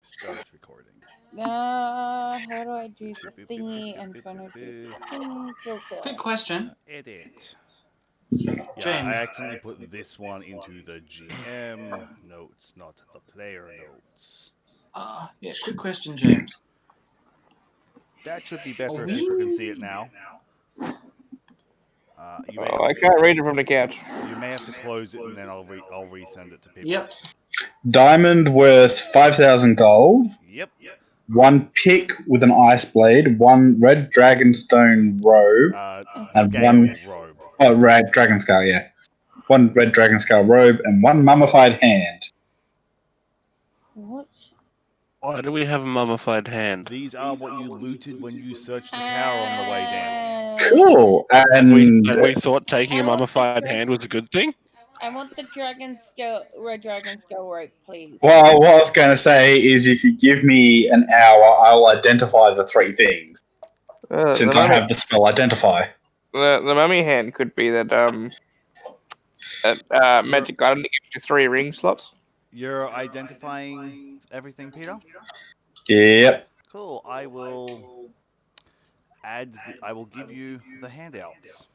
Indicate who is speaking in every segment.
Speaker 1: Start recording.
Speaker 2: How do I do the thingy? I'm trying to do thingy filter.
Speaker 3: Quick question.
Speaker 1: Edit.
Speaker 3: James.
Speaker 1: Yeah, I accidentally put this one into the GM notes, not the player notes.
Speaker 3: Quick question, James.
Speaker 1: That should be better if
Speaker 3: we-
Speaker 1: people can see it now.
Speaker 4: I can't read it from the couch.
Speaker 1: You may have to close it and then I'll resend it to people.
Speaker 3: Yep.
Speaker 5: Diamond worth 5,000 gold.
Speaker 1: Yep.
Speaker 5: One pick with an ice blade. One red dragonstone robe. And
Speaker 1: Scale robe.
Speaker 5: Oh, red dragon scale, yeah. One red dragon scale robe and one mummified hand.
Speaker 2: What?
Speaker 4: Why do we have a mummified hand?
Speaker 1: These are what you looted when you searched the tower on the way down.
Speaker 5: Cool. And
Speaker 4: We thought taking a mummified hand was a good thing?
Speaker 2: I want the red dragon scale rope, please.
Speaker 5: well, what I was going to say is if you give me an hour, I'll identify the three things. Since I have the spell identify.
Speaker 4: The mummy hand could be that magic item that gives you 3 ring slots.
Speaker 1: You're identifying everything, Peter?
Speaker 5: Yep.
Speaker 1: Cool. I will give you the handouts.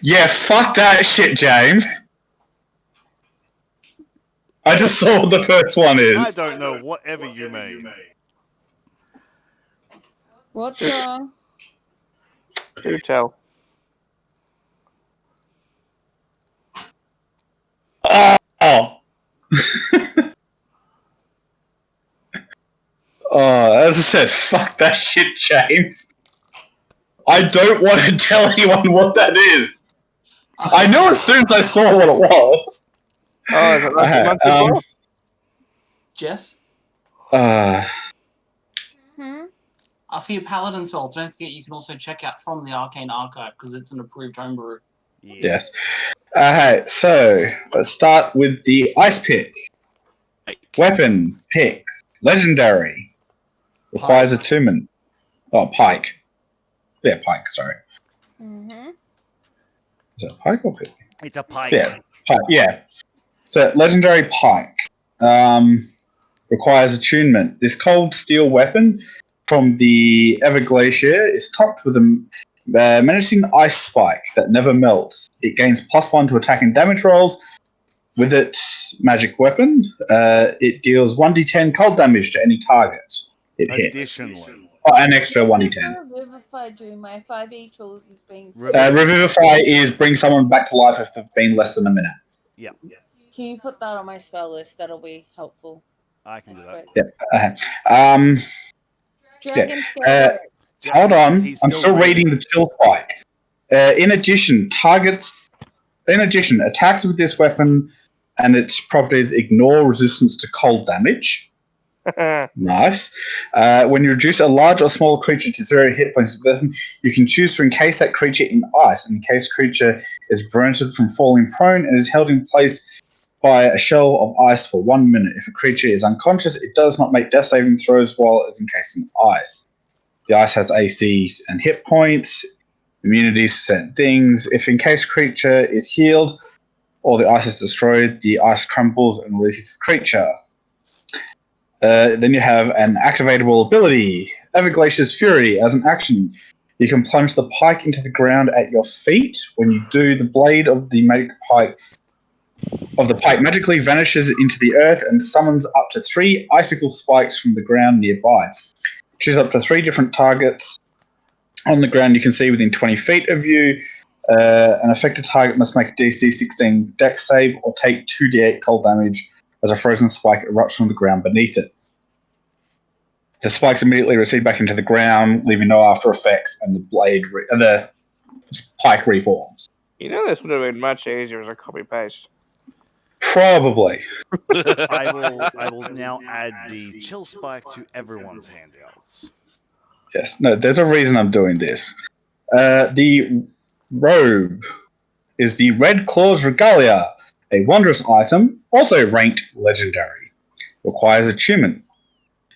Speaker 5: Yeah, fuck that shit, James. I just saw what the first one is.
Speaker 1: I don't know, whatever you mean.
Speaker 2: What's wrong?
Speaker 4: Do tell.
Speaker 5: Oh. As I said, fuck that shit, James. I don't want to tell anyone what that is. I knew as soon as I saw what it was.
Speaker 4: Oh, is it like
Speaker 3: Jess?
Speaker 2: Hmm?
Speaker 3: For your paladin spells, don't forget you can also check out from the Arcane Archive because it's an approved homebrew.
Speaker 1: Yeah.
Speaker 5: Yes. Alright, so let's start with the ice pick. Weapon, pick, legendary. Requires attunement. Oh, pike. Yeah, pike, sorry.
Speaker 2: Mm-hmm.
Speaker 5: Is it a pike or pick?
Speaker 1: It's a pike.
Speaker 5: Yeah, pike, yeah. So, legendary pike. Requires attunement. This cold steel weapon from the Everglacier is topped with a menacing ice spike that never melts. It gains +1 to attack and damage rolls. With its magic weapon, it deals 1d10 cold damage to any target it hits.
Speaker 1: Additionally.
Speaker 5: Oh, an extra 1d10.
Speaker 2: Revivify doing my 5e tools is being...
Speaker 5: Revivify is bring someone back to life if they've been less than a minute.
Speaker 1: Yeah.
Speaker 2: Can you put that on my spell list? That'll be helpful.
Speaker 1: I can do that.
Speaker 5: Yep.
Speaker 2: Dragon scale rope.
Speaker 5: Hold on. I'm still reading the chill spike. In addition, attacks with this weapon and its properties ignore resistance to cold damage. Nice. When you reduce a large or small creature to 0 hit points, you can choose to encase that creature in ice. An encased creature is prevented from falling prone and is held in place by a shell of ice for 1 minute. If a creature is unconscious, it does not make death saving throws while it is encased in ice. The ice has AC and hit points, immunities to certain things. If encased creature is healed or the ice is destroyed, the ice crumbles and releases the creature. Then you have an activatable ability, Everglacier's Fury. As an action, you can plunge the pike into the ground at your feet. When you do, the blade of the pike magically vanishes into the earth and summons up to 3 icicle spikes from the ground nearby. Choose up to 3 different targets on the ground you can see within 20 feet of you. An affected target must make a DC 16 dex save or take 2d8 cold damage as a frozen spike erupts from the ground beneath it. The spikes immediately recede back into the ground, leaving no after effects, and the pike reforms.
Speaker 4: You know this would have been much easier as a copy-paste.
Speaker 5: Probably.
Speaker 1: I will now add the chill spike to everyone's handouts.
Speaker 5: Yes. No, there's a reason I'm doing this. The robe is the Red Claws Regalia, a wondrous item, also ranked legendary. Requires attunement.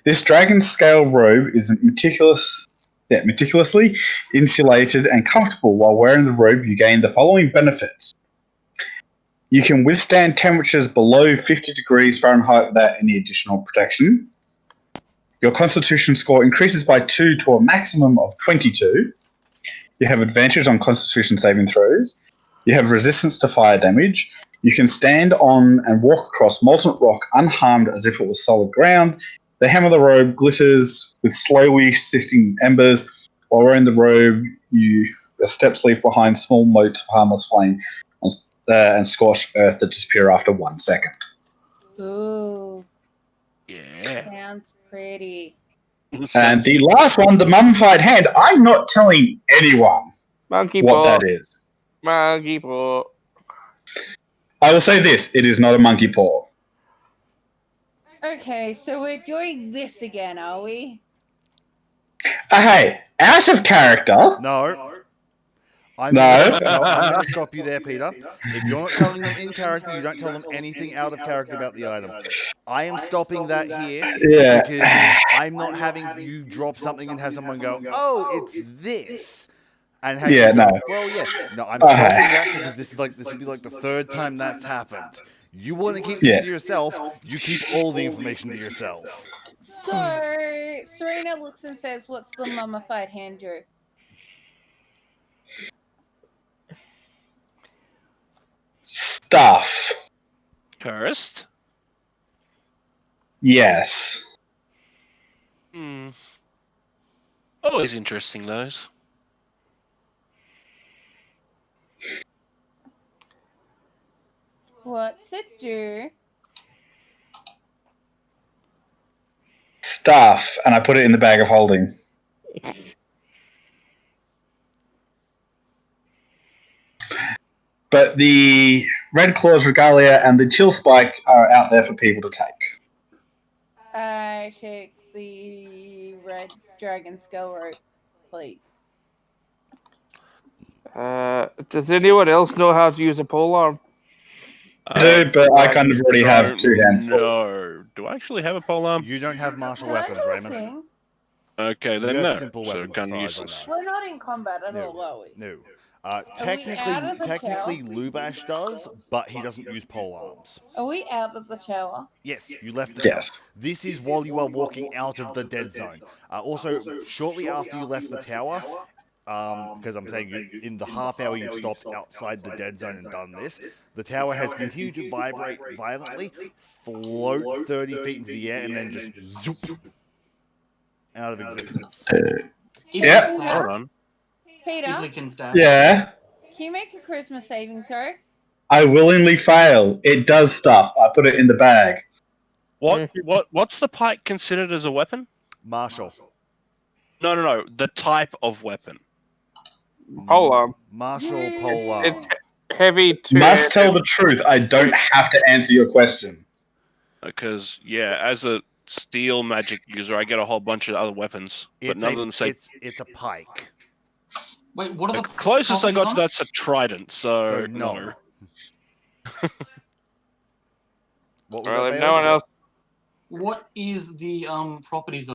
Speaker 5: This dragon scale robe is meticulously insulated and comfortable. While wearing the robe, you gain the following benefits. You can withstand temperatures below 50 degrees Fahrenheit without any additional protection. Your Constitution score increases by 2 to a maximum of 22. You have advantage on Constitution saving throws. You have resistance to fire damage. You can stand on and walk across molten rock unharmed as if it was solid ground. The hem of the robe glitters with slowly sifting embers. While wearing the robe, the steps leave behind small motes of harmless flame and scorched earth that disappear after 1 second.
Speaker 2: Ooh,
Speaker 6: Yeah.
Speaker 2: sounds pretty.
Speaker 5: And the last one, the mummified hand, I'm not telling anyone
Speaker 4: Monkey
Speaker 5: what
Speaker 4: paw.
Speaker 5: that is.
Speaker 4: Monkey paw.
Speaker 5: I will say this, it is not a monkey paw.
Speaker 2: Okay, so we're doing this again, are we?
Speaker 5: Hey, out of character.
Speaker 1: No. I'm
Speaker 5: No.
Speaker 1: going to stop you there, Peter. If you're not telling them in character, you don't tell them anything out of character about the item. I am stopping that here
Speaker 5: Yeah.
Speaker 1: because I'm not having you drop something and have someone go, "Oh, it's this," and have
Speaker 5: Yeah,
Speaker 1: you go,
Speaker 5: no.
Speaker 1: "Well, yeah." No, I'm stopping that because this would be like the third time that's happened. You want to keep this to yourself. You keep all the information to yourself.
Speaker 2: So Serena looks and says, "What's the mummified hand do?"
Speaker 5: Stuff.
Speaker 6: Cursed?
Speaker 5: Yes.
Speaker 6: Hmm. Always interesting, those.
Speaker 2: What's it do?
Speaker 5: Stuff. And I put it in the bag of holding. But the Red Claws Regalia and the Chill Spike are out there for people to take.
Speaker 2: I take the red dragon skull rope, please.
Speaker 4: Does anyone else know how to use a polearm?
Speaker 5: I do, but I kind of already have two hands full.
Speaker 6: No. Do I actually have a polearm?
Speaker 1: You don't have martial
Speaker 2: Can I
Speaker 1: weapons,
Speaker 2: do a
Speaker 1: Raymond.
Speaker 2: thing?
Speaker 6: Okay,
Speaker 1: You
Speaker 6: then
Speaker 1: have
Speaker 6: no.
Speaker 1: simple
Speaker 6: So
Speaker 1: weapons,
Speaker 6: kind
Speaker 1: as
Speaker 6: of
Speaker 1: far as I
Speaker 6: useless.
Speaker 1: know.
Speaker 2: We're not in combat at
Speaker 1: No.
Speaker 2: all, are we?
Speaker 1: No.
Speaker 2: out of the
Speaker 1: Technically,
Speaker 2: tower?
Speaker 1: Lubash does, but he doesn't use pole arms.
Speaker 2: Are we out of the tower?
Speaker 1: Yes, you left the tower.
Speaker 5: Yes.
Speaker 1: This is while you are walking out of the dead zone. Also, shortly after you left the tower, because I'm saying in the half hour you've stopped outside the dead zone and done this, the tower has continued to vibrate violently, float 30 feet into the air, and then just zoop out of existence.
Speaker 5: Yeah.
Speaker 6: Hold on.
Speaker 2: Peter,
Speaker 3: People can stab.
Speaker 5: Yeah.
Speaker 2: can you make a Christmas saving throw?
Speaker 5: I willingly fail. It does stuff. I put it in the bag.
Speaker 6: What's the pike considered as a weapon?
Speaker 1: Marshall.
Speaker 6: No. The type of weapon.
Speaker 4: Polearm.
Speaker 1: Marshall pole arm.
Speaker 4: It's heavy to.
Speaker 5: Must tell the truth. I don't have to answer your question.
Speaker 6: Because yeah, as a steel magic user, I get a whole bunch of other weapons, but none of them say.
Speaker 1: It's a pike.
Speaker 3: Wait, what are
Speaker 6: The
Speaker 3: the
Speaker 6: closest I got
Speaker 3: properties
Speaker 6: to
Speaker 3: on it?
Speaker 6: that's a trident. So
Speaker 1: So no. What was
Speaker 4: Well,
Speaker 1: that,
Speaker 4: if
Speaker 1: Bailey?
Speaker 4: no one else
Speaker 3: What is the properties of